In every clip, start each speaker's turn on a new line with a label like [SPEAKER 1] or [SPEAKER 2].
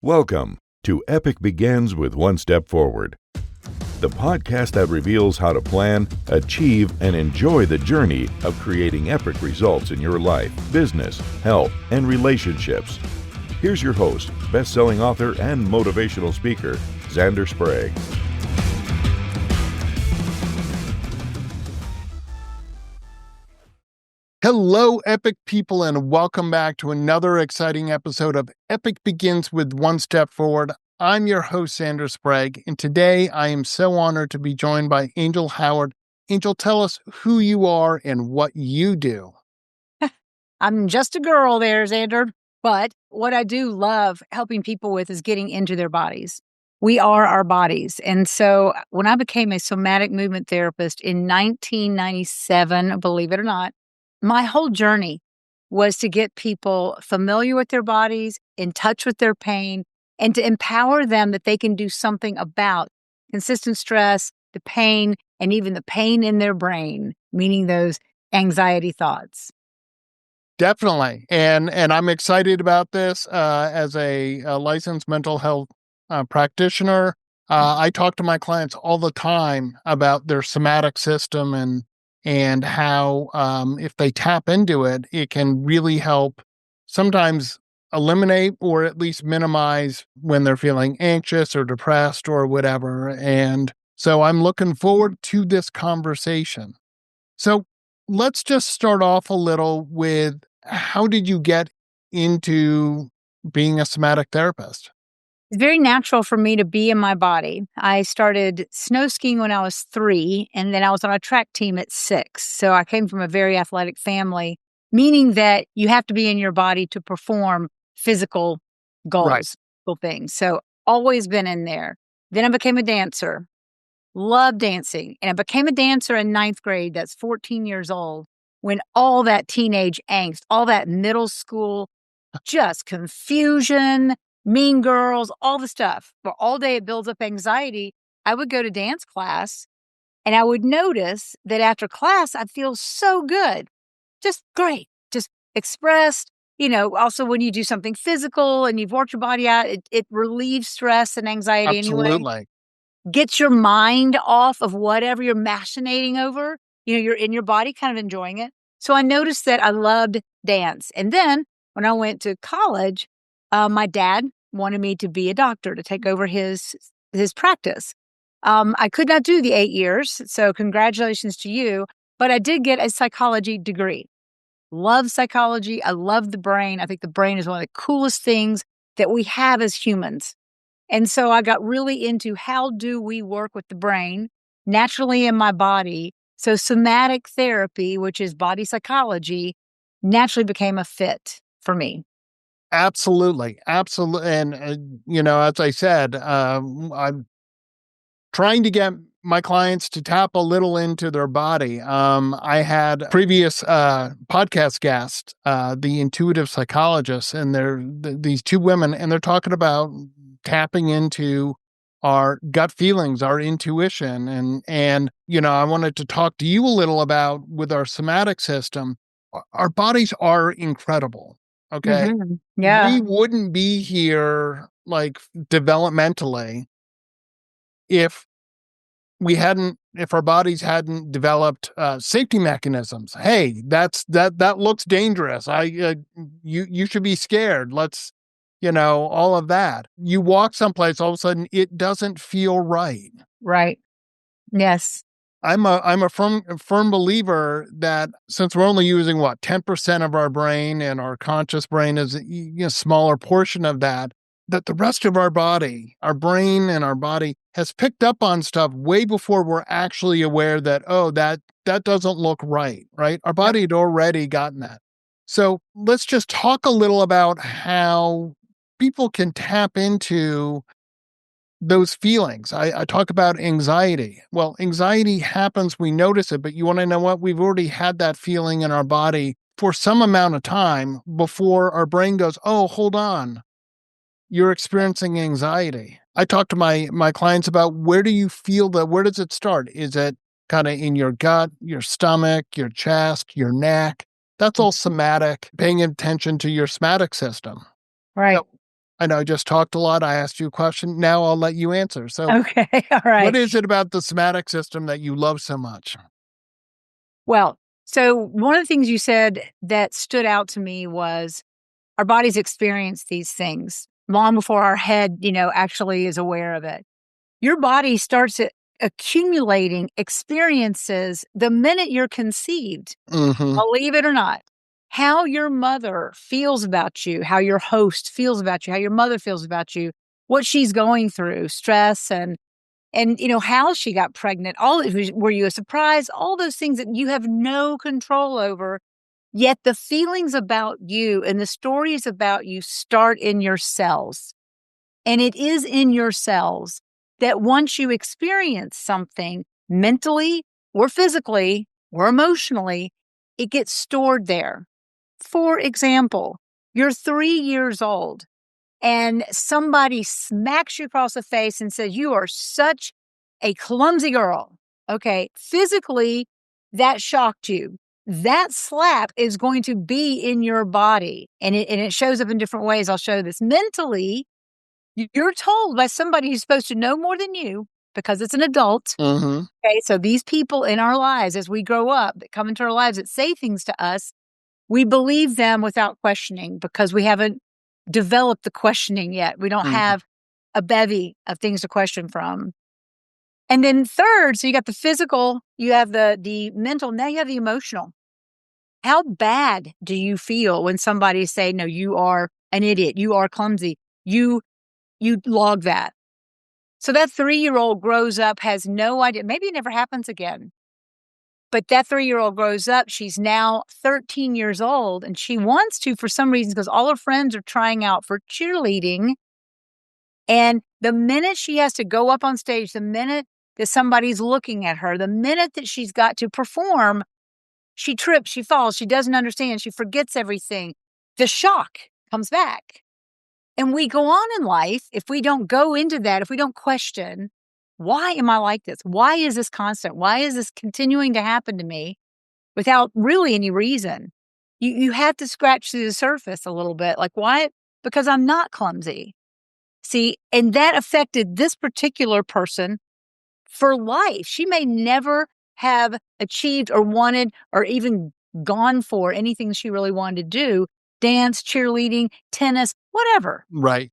[SPEAKER 1] Welcome to Epic Begins with One Step Forward, the podcast that reveals how to plan, achieve, and enjoy the journey of creating epic results in your life, business, health, and relationships. Here's your host, best-selling author and motivational speaker, Xander Sprague.
[SPEAKER 2] Hello, Epic people, and welcome back to another exciting episode of Epic Begins with One Step Forward. I'm your host, Xander Sprague, and today I am so honored to be joined by Angel Howard. Angel, tell us who you are and what you do.
[SPEAKER 3] I'm just a girl there, Xander, but what I do love helping people with is getting into their bodies. We are our bodies. And so when I became a somatic movement therapist in 1997, believe it or not, my whole journey was to get people familiar with their bodies, in touch with their pain, and to empower them that they can do something about consistent stress, the pain, and even the pain in their brain, meaning those anxiety thoughts.
[SPEAKER 2] Definitely. And I'm excited about this as a licensed mental health practitioner. I talk to my clients all the time about their somatic system and how if they tap into it, it can really help sometimes eliminate or at least minimize when they're feeling anxious or depressed or whatever. And so I'm looking forward to this conversation. So let's just start off a little with, how did you get into being a somatic therapist?
[SPEAKER 3] It's very natural for me to be in my body. I started snow skiing when I was 3, and then I was on a track team at 6. So I came from a very athletic family, meaning that you have to be in your body to perform physical goals,
[SPEAKER 2] Right.
[SPEAKER 3] physical things. So always been in there. Then I became a dancer, loved dancing. And I became a dancer in 9th grade. That's 14 years old, when all that teenage angst, all that middle school, just confusion, mean girls, all the stuff. For all day it builds up anxiety. I would go to dance class and I would notice that after class, I feel so good. Just great. Just expressed. Also when you do something physical and you've worked your body out, it relieves stress and anxiety anyway.
[SPEAKER 2] Absolutely.
[SPEAKER 3] Gets your mind off of whatever you're machinating over. You're in your body kind of enjoying it. So I noticed that I loved dance. And then when I went to college, my dad wanted me to be a doctor, to take over his practice. I could not do the 8 years, so congratulations to you. But I did get a psychology degree. Love psychology. I love the brain. I think the brain is one of the coolest things that we have as humans. And so I got really into how do we work with the brain naturally in my body. So somatic therapy, which is body psychology, naturally became a fit for me.
[SPEAKER 2] Absolutely. Absolutely. And, as I said, I'm trying to get my clients to tap a little into their body. I had previous podcast guest, the intuitive psychologist, and these two women, and they're talking about tapping into our gut feelings, our intuition. And I wanted to talk to you a little about, with our somatic system, our bodies are incredible. Okay.
[SPEAKER 3] Mm-hmm. Yeah.
[SPEAKER 2] We wouldn't be here like developmentally if our bodies hadn't developed safety mechanisms. Hey, that looks dangerous. You should be scared. Let's, all of that. You walk someplace, all of a sudden it doesn't feel right.
[SPEAKER 3] Right. Yes.
[SPEAKER 2] I'm a firm believer that since we're only using 10% of our brain, and our conscious brain is a smaller portion of that the rest of our body, our brain and our body, has picked up on stuff way before we're actually aware that, that doesn't look right? Our body had already gotten that. So let's just talk a little about how people can tap into those feelings. I talk about anxiety. Well, anxiety happens, we notice it, but you want to know what? We've already had that feeling in our body for some amount of time before our brain goes, oh, hold on, you're experiencing anxiety. I talk to my clients about, where do you feel that? Where does it start? Is it kind of in your gut, your stomach, your chest, your neck? That's all somatic, paying attention to your somatic system.
[SPEAKER 3] Right.
[SPEAKER 2] So I know I just talked a lot. I asked you a question. Now I'll let you answer. So,
[SPEAKER 3] Okay. All right.
[SPEAKER 2] what is it about the somatic system that you love so much?
[SPEAKER 3] Well, so one of the things you said that stood out to me was our bodies experience these things long before our head, actually is aware of it. Your body starts accumulating experiences the minute you're conceived,
[SPEAKER 2] Mm-hmm.
[SPEAKER 3] believe it or not. How your mother feels about you, how your host feels about you, how your mother feels about you, what she's going through, stress and how she got pregnant, were you a surprise, all those things that you have no control over. Yet the feelings about you and the stories about you start in your cells. And it is in your cells that once you experience something mentally or physically or emotionally, it gets stored there. For example, you're 3 years old and somebody smacks you across the face and says, "You are such a clumsy girl." Okay, physically, that shocked you. That slap is going to be in your body, and it shows up in different ways. I'll show this. Mentally, you're told by somebody who's supposed to know more than you because it's an adult.
[SPEAKER 2] Mm-hmm.
[SPEAKER 3] Okay, so these people in our lives as we grow up that come into our lives that say things to us, we believe them without questioning because we haven't developed the questioning yet. We don't
[SPEAKER 2] Mm-hmm.
[SPEAKER 3] have a bevy of things to question from. And then third, so you got the physical, you have the mental, now you have the emotional. How bad do you feel when somebody say, "No, you are an idiot. You are clumsy." You log that. So that 3-year-old grows up, has no idea. Maybe it never happens again. But that 3-year-old grows up, she's now 13 years old, and she wants to, for some reason, because all her friends are trying out for cheerleading. And the minute she has to go up on stage, the minute that somebody's looking at her, the minute that she's got to perform, she trips, she falls, she doesn't understand, she forgets everything. The shock comes back. And we go on in life, if we don't go into that, if we don't question, why am I like this? Why is this constant? Why is this continuing to happen to me without really any reason? You have to scratch through the surface a little bit. Like, why? Because I'm not clumsy. See, and that affected this particular person for life. She may never have achieved or wanted or even gone for anything she really wanted to do, dance, cheerleading, tennis, whatever.
[SPEAKER 2] Right.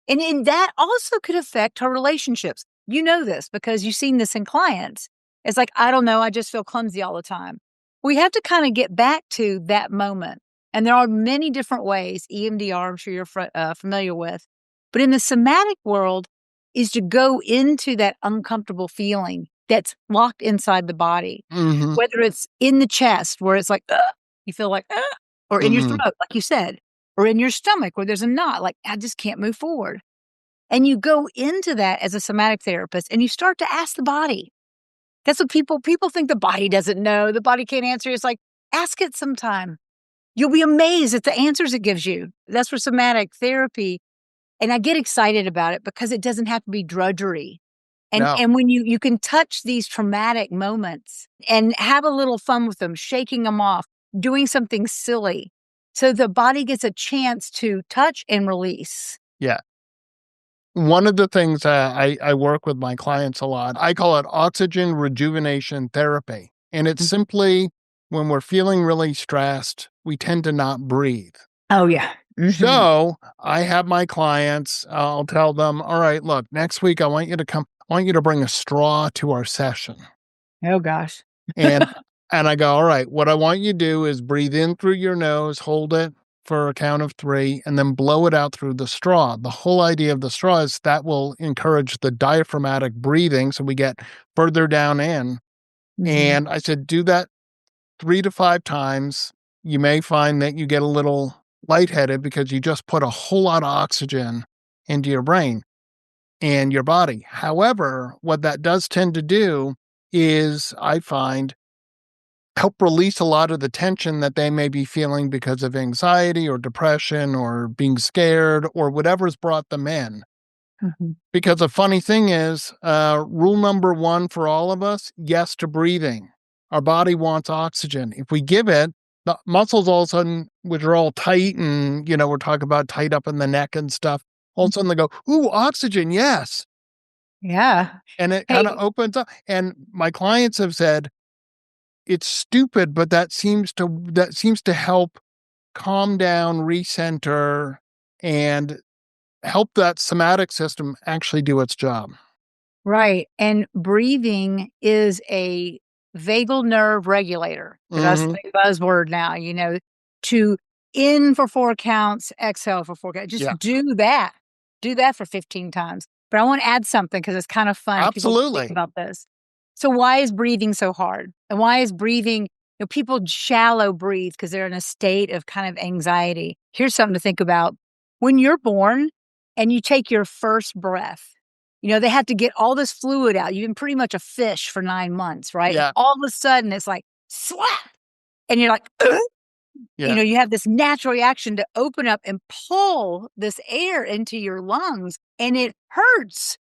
[SPEAKER 3] And that also could affect her relationships. You know this because you've seen this in clients. It's like, I don't know, I just feel clumsy all the time. We have to kind of get back to that moment. And there are many different ways, EMDR, I'm sure you're familiar with. But in the somatic world, is to go into that uncomfortable feeling that's locked inside the body,
[SPEAKER 2] Mm-hmm.
[SPEAKER 3] whether it's in the chest where it's like, "Ugh," you feel like, "Ugh," or in your
[SPEAKER 2] Mm-hmm.
[SPEAKER 3] throat, like you said, or in your stomach where there's a knot, like, I just can't move forward. And you go into that as a somatic therapist and you start to ask the body. That's what people think the body doesn't know. The body can't answer. It's like, ask it sometime. You'll be amazed at the answers it gives you. That's for somatic therapy. And I get excited about it because it doesn't have to be drudgery. And
[SPEAKER 2] No.
[SPEAKER 3] and when you can touch these traumatic moments and have a little fun with them, shaking them off, doing something silly. So the body gets a chance to touch and release.
[SPEAKER 2] Yeah. One of the things I work with my clients a lot, I call it oxygen rejuvenation therapy. And it's
[SPEAKER 3] Mhm.
[SPEAKER 2] simply when we're feeling really stressed, we tend to not breathe.
[SPEAKER 3] Oh, yeah. Mhm.
[SPEAKER 2] So I have my clients, I'll tell them, all right, look, next week I want you to come, I want you to bring a straw to our session.
[SPEAKER 3] Oh, gosh.
[SPEAKER 2] And and I go, all right, what I want you to do is breathe in through your nose, hold it for a count of 3, and then blow it out through the straw. The whole idea of the straw is that will encourage the diaphragmatic breathing so we get further down in.
[SPEAKER 3] Mhm.
[SPEAKER 2] And I said, do that 3 to 5 times. You may find that you get a little lightheaded because you just put a whole lot of oxygen into your brain and your body. However, what that does tend to do is, I find, help release a lot of the tension that they may be feeling because of anxiety or depression or being scared or whatever's brought them in.
[SPEAKER 3] Mhm.
[SPEAKER 2] Because the funny thing is, rule number 1 for all of us, yes to breathing. Our body wants oxygen. If we give it, the muscles all of a sudden, which are all tight and, we're talking about tight up in the neck and stuff, all of a sudden they go, ooh, oxygen, yes.
[SPEAKER 3] Yeah.
[SPEAKER 2] And it kind of
[SPEAKER 3] Hey,
[SPEAKER 2] opens up. And my clients have said, it's stupid, but that seems to help calm down, recenter, and help that somatic system actually do its job.
[SPEAKER 3] right. And breathing is a vagal nerve regulator. That's
[SPEAKER 2] Mhm.
[SPEAKER 3] the buzzword now, to in for 4 counts, exhale for 4 counts.
[SPEAKER 2] Yeah,
[SPEAKER 3] Just do that. Do that for 15 times. But I want to add something because it's kind of fun. People think
[SPEAKER 2] absolutely.
[SPEAKER 3] about this. So why is breathing so hard? And why is breathing, people shallow breathe because they're in a state of kind of anxiety. Here's something to think about. When you're born and you take your first breath, they have to get all this fluid out. You've been pretty much a fish for 9 months, right? And
[SPEAKER 2] Yeah,
[SPEAKER 3] all of a sudden it's like slap. And you're like, "Ugh."
[SPEAKER 2] yeah,
[SPEAKER 3] You have this natural reaction to open up and pull this air into your lungs, and it hurts.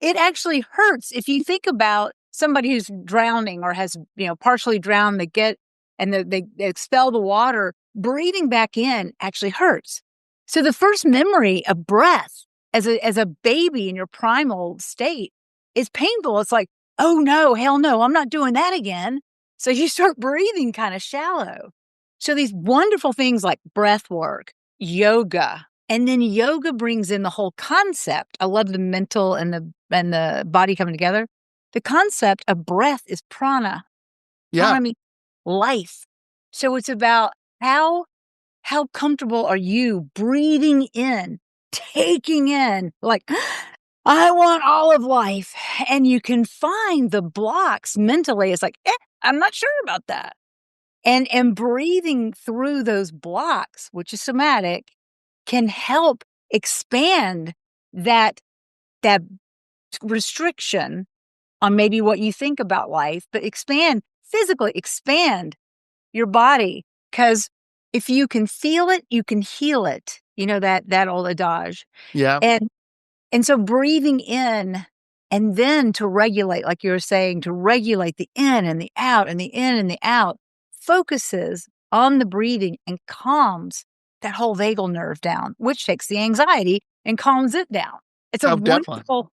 [SPEAKER 3] It actually hurts. If you think about somebody who's drowning or has, partially drowned, they get and they expel the water, breathing back in actually hurts. So the first memory of breath as a baby in your primal state is painful. It's like, oh no, hell no, I'm not doing that again. So you start breathing kind of shallow. So these wonderful things like breath work, yoga, and then yoga brings in the whole concept. I love the mental and the body coming together. The concept of breath is prana.
[SPEAKER 2] yeah,
[SPEAKER 3] Prana means life. So it's about how comfortable are you breathing in, taking in, like, I want all of life. And you can find the blocks mentally. It's like, I'm not sure about that. And breathing through those blocks, which is somatic, can help expand that that restriction on maybe what you think about life, but physically expand your body. Because if you can feel it, you can heal it. That old adage.
[SPEAKER 2] yeah.
[SPEAKER 3] And so breathing in and then to regulate, like you were saying, to regulate the in and the out and the in and the out, focuses on the breathing and calms that whole vagal nerve down, which takes the anxiety and calms it down. It's a
[SPEAKER 2] Oh, definitely.
[SPEAKER 3] wonderful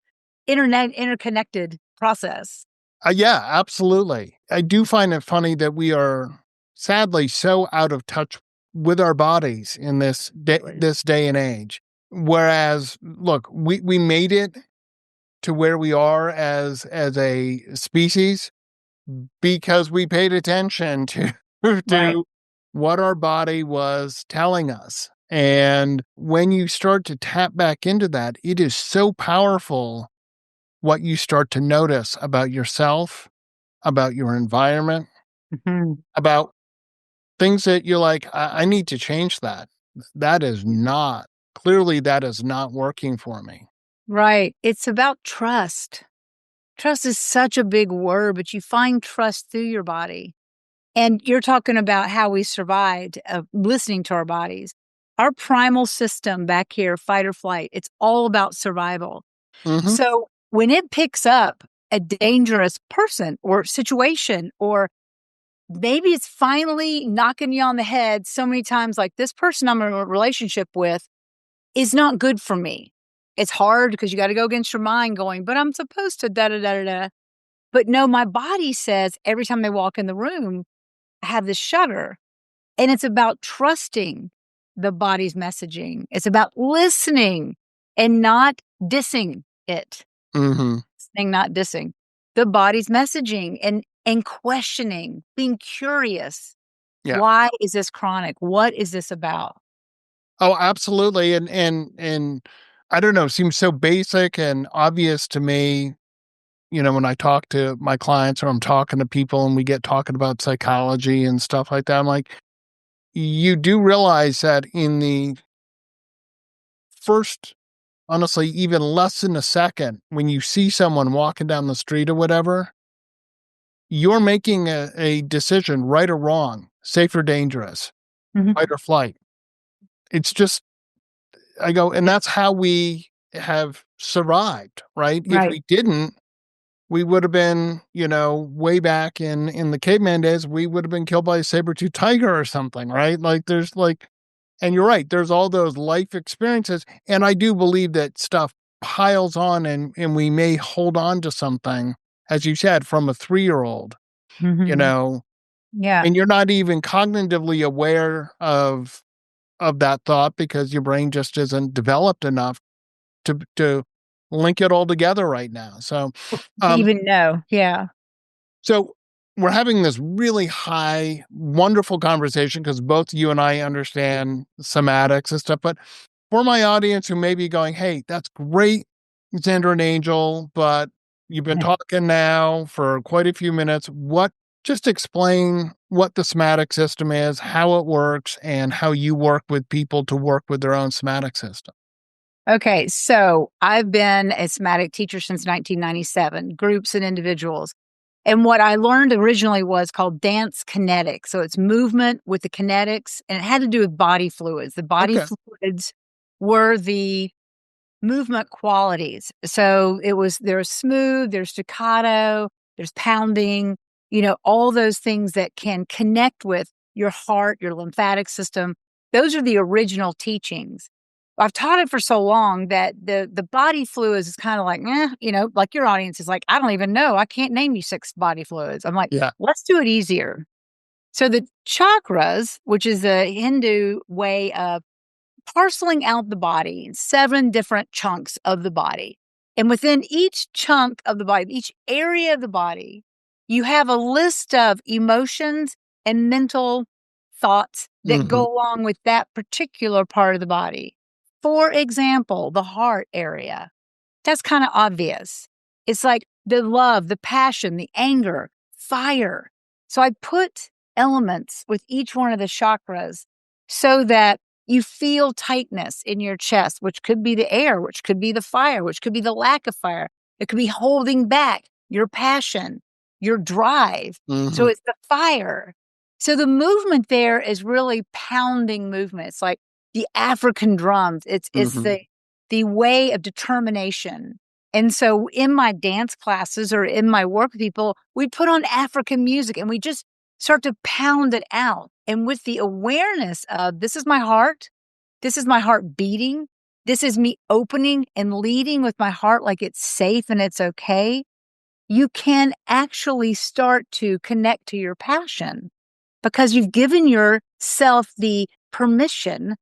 [SPEAKER 3] interconnected process.
[SPEAKER 2] Yeah, absolutely. I do find it funny that we are sadly so out of touch with our bodies in this day and age. Whereas, look, we made it to where we are as a species because we paid attention to
[SPEAKER 3] Right.
[SPEAKER 2] to what our body was telling us. And when you start to tap back into that, it is so powerful what you start to notice about yourself, about your environment,
[SPEAKER 3] Mhm.
[SPEAKER 2] about things that you're like, I need to change that. That is not, clearly, that is not working for me.
[SPEAKER 3] Right. It's about trust. Trust is such a big word, but you find trust through your body. And you're talking about how we survived, listening to our bodies. Our primal system back here, fight or flight, it's all about survival.
[SPEAKER 2] Hmm.
[SPEAKER 3] So when it picks up a dangerous person or situation, or maybe it's finally knocking you on the head so many times, like this person I'm in a relationship with is not good for me. It's hard because you got to go against your mind going, but I'm supposed to da da da da da. But no, my body says every time they walk in the room, I have this shudder. And it's about trusting the body's messaging. It's about listening and not dissing it.
[SPEAKER 2] Hmm.
[SPEAKER 3] Listening, not dissing. The body's messaging and questioning, being curious.
[SPEAKER 2] Yeah.
[SPEAKER 3] Why is this chronic? What is this about?
[SPEAKER 2] Oh, absolutely. And I don't know, seems so basic and obvious to me, when I talk to my clients or I'm talking to people and we get talking about psychology and stuff like that. I'm like, you do realize that in the first, honestly, even less than a second, when you see someone walking down the street or whatever, you're making a decision, right or wrong, safe or dangerous,
[SPEAKER 3] Mhm.
[SPEAKER 2] fight or flight. It's just, I go, and that's how we have survived, right? If
[SPEAKER 3] Right.
[SPEAKER 2] we didn't, we would have been, way back in the caveman days, we would have been killed by a saber-tooth tiger or something, right? Like there's like, And you're right, there's all those life experiences. And I do believe that stuff piles on and we may hold on to something, as you said, from a 3-year-old, you
[SPEAKER 3] Mhm.
[SPEAKER 2] know,
[SPEAKER 3] Yeah.
[SPEAKER 2] and you're not even cognitively aware of that thought because your brain just isn't developed enough to link it all together right now. So,
[SPEAKER 3] To
[SPEAKER 2] um,
[SPEAKER 3] even know. Yeah.
[SPEAKER 2] so we're having this really high, wonderful conversation because both you and I understand somatics and stuff. But for my audience who may be going, hey, that's great, Xander and Angel, but you've been talking now for quite a few minutes. Just explain what the somatic system is, how it works, and how you work with people to work with their own somatic system.
[SPEAKER 3] Okay, so I've been a somatic teacher since 1997, groups and individuals. And what I learned originally was called dance kinetics. So it's movement with the kinetics, and it had to do with body fluids. The body
[SPEAKER 2] Okay.
[SPEAKER 3] fluids were the movement qualities. So there's smooth, there's staccato, there's pounding, all those things that can connect with your heart, your lymphatic system. Those are the original teachings. I've taught it for so long that the body fluids is kind of like, like your audience is like, I don't even know. I can't name you 6 body fluids. I'm like,
[SPEAKER 2] Yeah.
[SPEAKER 3] let's do it easier. So the chakras, which is a Hindu way of parceling out the body in 7 different chunks of the body. And within each chunk of the body, each area of the body, you have a list of emotions and mental thoughts that
[SPEAKER 2] Hmm.
[SPEAKER 3] go along with that particular part of the body. For example, the heart area. That's kind of obvious. It's like the love, the passion, the anger, fire. So I put elements with each one of the chakras so that you feel tightness in your chest, which could be the air, which could be the fire, which could be the lack of fire. It could be holding back your passion, your drive. So
[SPEAKER 2] Hmm.
[SPEAKER 3] it's the fire. So the movement there is really pounding movement. It's like the African drums. It's
[SPEAKER 2] Hmm.
[SPEAKER 3] the way of determination. And so in my dance classes or in my work with people, we put on African music and we just start to pound it out. And with the awareness of this is my heart beating, this is me opening and leading with my heart like it's safe and it's okay, you can actually start to connect to your passion because you've given yourself the permission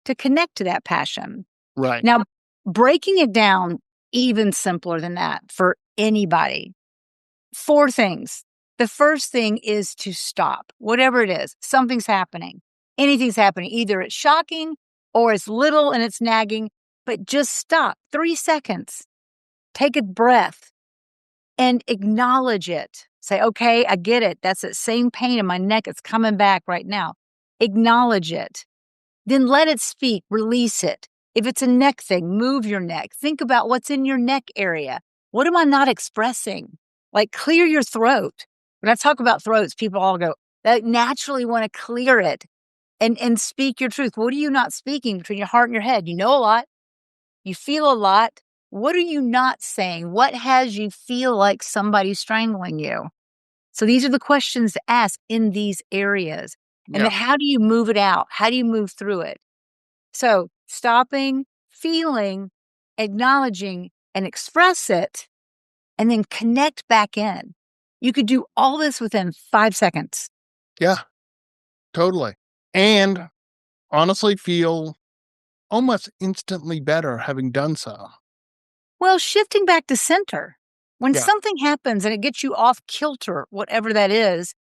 [SPEAKER 3] to connect to that passion.
[SPEAKER 2] Right.
[SPEAKER 3] Now, breaking it down even simpler than that for anybody, 4 things. The first thing is to stop, whatever it is. Something's happening. Anything's happening. Either it's shocking or it's little and it's nagging, but just stop 3 seconds. Take a breath and acknowledge it. Say, okay, I get it. That's that same pain in my neck. It's coming back right now. Acknowledge it. Then let it speak, release it. If it's a neck thing, move your neck. Think about what's in your neck area. What am I not expressing? Like clear your throat. When I talk about throats, people all go, they naturally want to clear it and speak your truth. What are you not speaking between your heart and your head? You know a lot. You feel a lot. What are you not saying? What has you feel like somebody's strangling you? So these are the questions to ask in these areas. And
[SPEAKER 2] Yeah.
[SPEAKER 3] then how do you move it out? How do you move through it? So stopping, feeling, acknowledging, and express it, and then connect back in. You could do all this within 5 seconds.
[SPEAKER 2] Yeah. Totally. And honestly, feel almost instantly better having done so.
[SPEAKER 3] Well, shifting back to center. When
[SPEAKER 2] Yeah.
[SPEAKER 3] something happens and it gets you off kilter, whatever that is,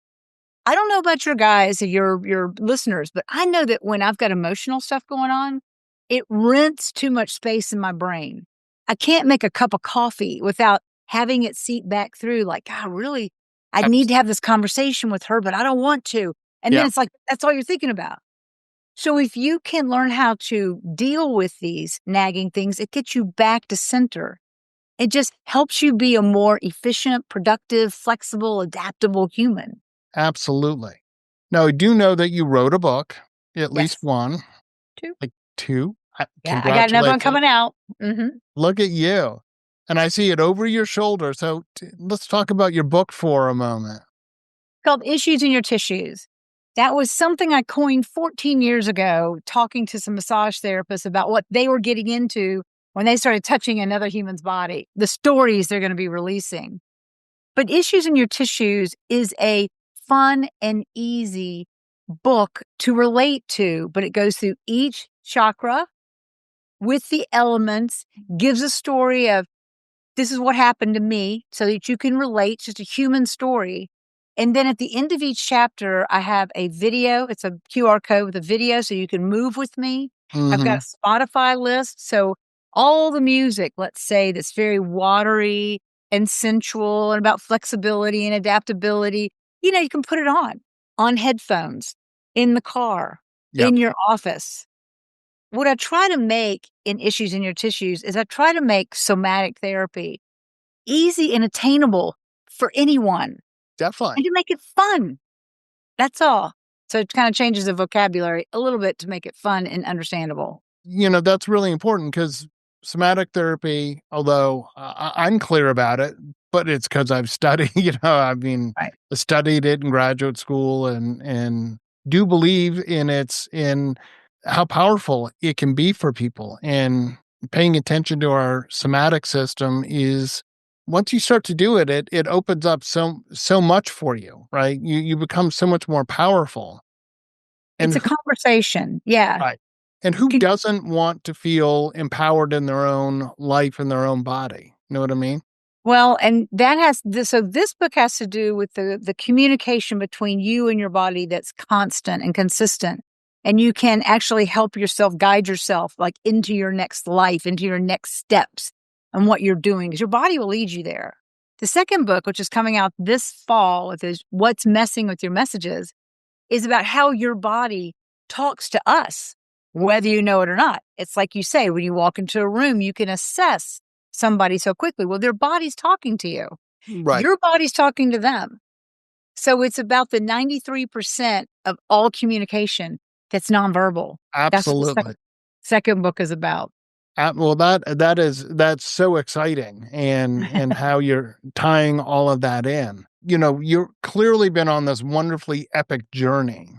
[SPEAKER 3] I don't know about your guys or your listeners, but I know that when I've got emotional stuff going on, it rents too much space in my brain. I can't make a cup of coffee without having it seep back through like, God, really, I need
[SPEAKER 2] Abs-
[SPEAKER 3] to have this conversation with her, but I don't want to. And then
[SPEAKER 2] Yeah.
[SPEAKER 3] it's like, that's all you're thinking about. So if you can learn how to deal with these nagging things, it gets you back to center. It just helps you be a more efficient, productive, flexible, adaptable human.
[SPEAKER 2] Absolutely. Now, I do know that you wrote a book, at least
[SPEAKER 3] Yes.
[SPEAKER 2] one,
[SPEAKER 3] 2.
[SPEAKER 2] like 2.
[SPEAKER 3] Yeah, I got another one
[SPEAKER 2] Congratulations.
[SPEAKER 3] coming out. Mhm.
[SPEAKER 2] Look at you. And I see it over your shoulder. So let's talk about your book for a moment.
[SPEAKER 3] Called Issues in Your Tissues. That was something I coined 14 years ago, talking to some massage therapists about what they were getting into when they started touching another human's body, the stories they're going to be releasing. But Issues in Your Tissues is a fun and easy book to relate to, but it goes through each chakra with the elements, gives a story of this is what happened to me so that you can relate, just a human story. And then at the end of each chapter, I have a video. It's a QR code with a video so you can move with me. I've got a Spotify list. So all the music, let's say, that's very watery and sensual and about flexibility and adaptability, you can put it on headphones, in the car,
[SPEAKER 2] Yep.
[SPEAKER 3] in your office. What I try to make in Issues in Your Tissues is I try to make somatic therapy easy and attainable for anyone.
[SPEAKER 2] Definitely.
[SPEAKER 3] And to make it fun. That's all. So it kind of changes the vocabulary a little bit to make it fun and understandable.
[SPEAKER 2] That's really important because somatic therapy, although I'm clear about it, but it's because I've studied, I studied it in graduate school and do believe in how powerful it can be for people. And paying attention to our somatic system is, once you start to do it, it opens up so much for you, right? You become so much more powerful.
[SPEAKER 3] It's
[SPEAKER 2] And
[SPEAKER 3] a conversation. Yeah.
[SPEAKER 2] right. And who doesn't want to feel empowered in their own life and their own body? You know what I mean?
[SPEAKER 3] Well, and that has this. So this book has to do with the communication between you and your body that's constant and consistent. And you can actually help yourself, guide yourself like into your next life, into your next steps and what you're doing, because your body will lead you there. The second book, which is coming out this fall, is What's Messing with Your Messages, is about how your body talks to us, whether you know it or not. It's like you say, when you walk into a room, you can assess somebody so quickly. Well, their body's talking to you.
[SPEAKER 2] Right.
[SPEAKER 3] Your body's talking to them. So it's about the 93% of all communication that's nonverbal.
[SPEAKER 2] Absolutely.
[SPEAKER 3] That's what the second book is about.
[SPEAKER 2] Well, that's so exciting, and how you're tying all of that in. You've clearly been on this wonderfully epic journey.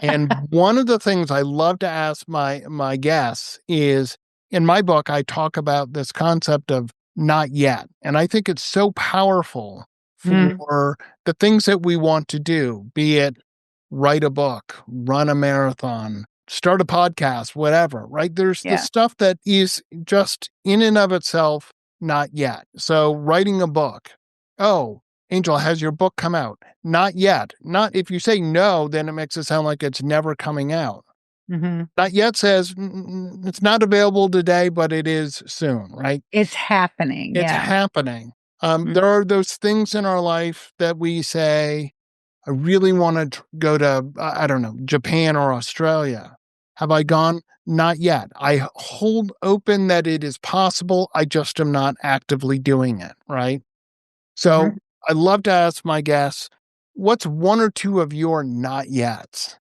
[SPEAKER 2] And one of the things I love to ask my guests is, in my book, I talk about this concept of not yet. And I think it's so powerful for the things that we want to do, be it write a book, run a marathon, start a podcast, whatever, right? There's the stuff that is just in and of itself, not yet. So writing a book. Oh, Angel, has your book come out? Not yet. Not if you say no, then it makes it sound like it's never coming out. Not yet says it's not available today, but it is soon, right?
[SPEAKER 3] It's happening.
[SPEAKER 2] It's happening. There are those things in our life that we say, I really want to go to, I don't know, Japan or Australia. Have I gone? Not yet. I hold open that it is possible. I just am not actively doing it, right? So I love to ask my guests, what's one or two of your not yets?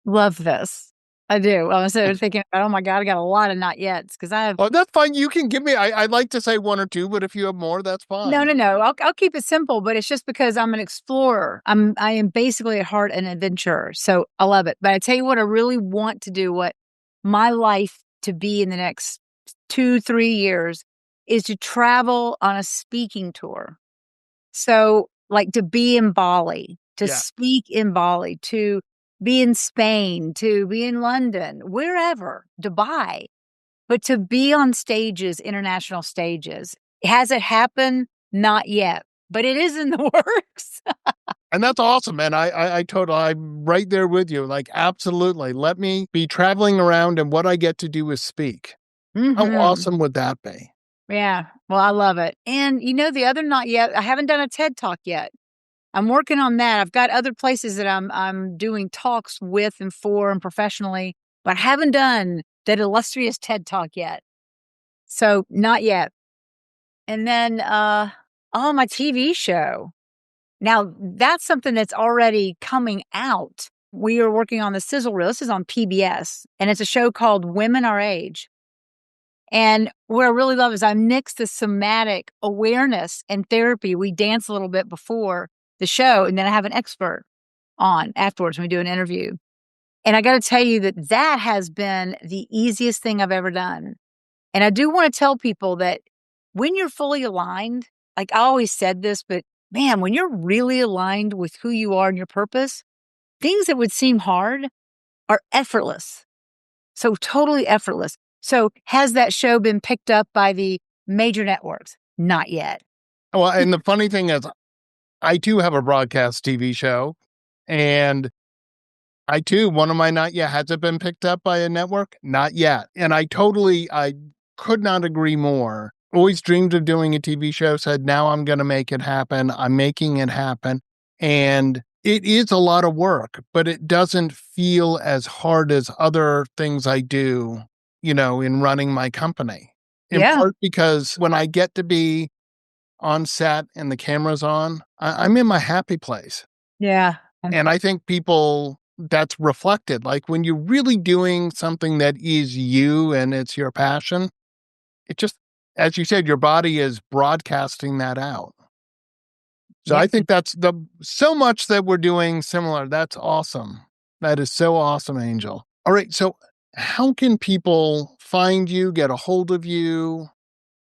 [SPEAKER 3] Love this. I do. I was thinking, oh my God, I got a lot of not yets because I have.
[SPEAKER 2] Oh, that's fine. You can give me, I'd like to say one or two, but if you have more, that's fine.
[SPEAKER 3] No. I'll keep it simple, but it's just because I'm an explorer. I am basically at heart an adventurer. So I love it. But I tell you what, I really want to do, what my life to be in the next 2-3 years is to travel on a speaking tour. So like to be in Bali, to speak in Bali, to be in Spain, to be in London, wherever, Dubai, but to be on stages, international stages. Has it happened? Not yet, but it is in the works.
[SPEAKER 2] And that's awesome. And I'm right there with you. Like, absolutely. Let me be traveling around, and what I get to do is speak. How awesome would that be?
[SPEAKER 3] Yeah. Well, I love it. And the other not yet, I haven't done a TED Talk yet. I'm working on that. I've got other places that I'm doing talks with and for and professionally, but I haven't done that illustrious TED Talk yet. So not yet. And then my TV show. Now that's something that's already coming out. We are working on the sizzle reel. This is on PBS, and it's a show called Women Our Age. And what I really love is I mix the somatic awareness and therapy. We dance a little bit before the show, and then I have an expert on afterwards when we do an interview. And I got to tell you that has been the easiest thing I've ever done. And I do want to tell people that when you're fully aligned, like I always said this, but man, when you're really aligned with who you are and your purpose, things that would seem hard are effortless. So totally effortless. So has that show been picked up by the major networks? Not yet.
[SPEAKER 2] Well, and the funny thing is, I too have a broadcast TV show, and I too, one of my not yet, has it been picked up by a network? Not yet. And I could not agree more. Always dreamed of doing a TV show, said now I'm going to make it happen. I'm making it happen. And it is a lot of work, but it doesn't feel as hard as other things I do, in running my company. In part because when I get to be on set and the camera's on, I'm in my happy place.
[SPEAKER 3] Yeah.
[SPEAKER 2] And I think that's reflected. Like when you're really doing something that is you and it's your passion, it just, as you said, your body is broadcasting that out. So I think that's so much that we're doing similar. That's awesome. That is so awesome, Angel. All right. So how can people find you, get a hold of you?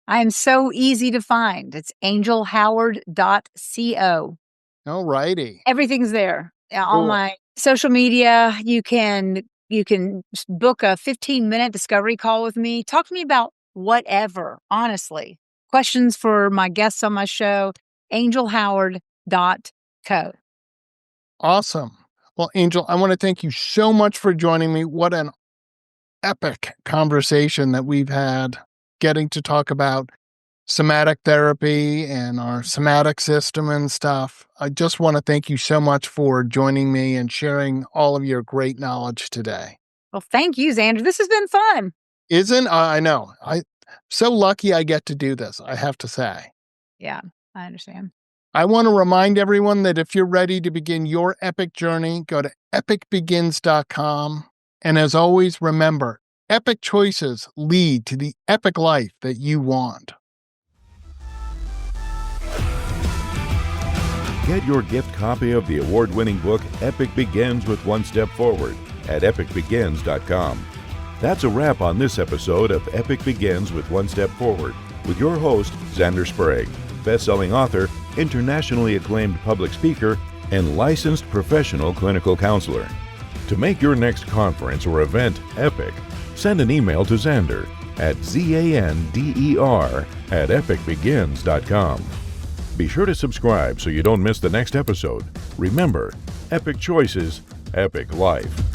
[SPEAKER 3] I am so easy to find. It's angelhoward.co.
[SPEAKER 2] All righty.
[SPEAKER 3] Everything's there.
[SPEAKER 2] Cool.
[SPEAKER 3] On my social media, you can book a 15-minute discovery call with me. Talk to me about whatever, honestly. Questions for my guests on my show, angelhoward.co.
[SPEAKER 2] Awesome. Well, Angel, I want to thank you so much for joining me. What an epic conversation that we've had, getting to talk about somatic therapy and our somatic system and stuff. I just want to thank you so much for joining me and sharing all of your great knowledge today.
[SPEAKER 3] Well, thank you, Xander. This has been fun.
[SPEAKER 2] I know. I'm so lucky I get to do this, I have to say.
[SPEAKER 3] Yeah, I understand.
[SPEAKER 2] I want to remind everyone that if you're ready to begin your epic journey, go to epicbegins.com. And as always, remember, epic choices lead to the epic life that you want.
[SPEAKER 1] Get your gift copy of the award-winning book, Epic Begins with One Step Forward, at epicbegins.com. That's a wrap on this episode of Epic Begins with One Step Forward with your host, Xander Sprague, best-selling author, internationally acclaimed public speaker, and licensed professional clinical counselor. To make your next conference or event epic, send an email to Xander at zander@epicbegins.com. Be sure to subscribe so you don't miss the next episode. Remember, epic choices, epic life.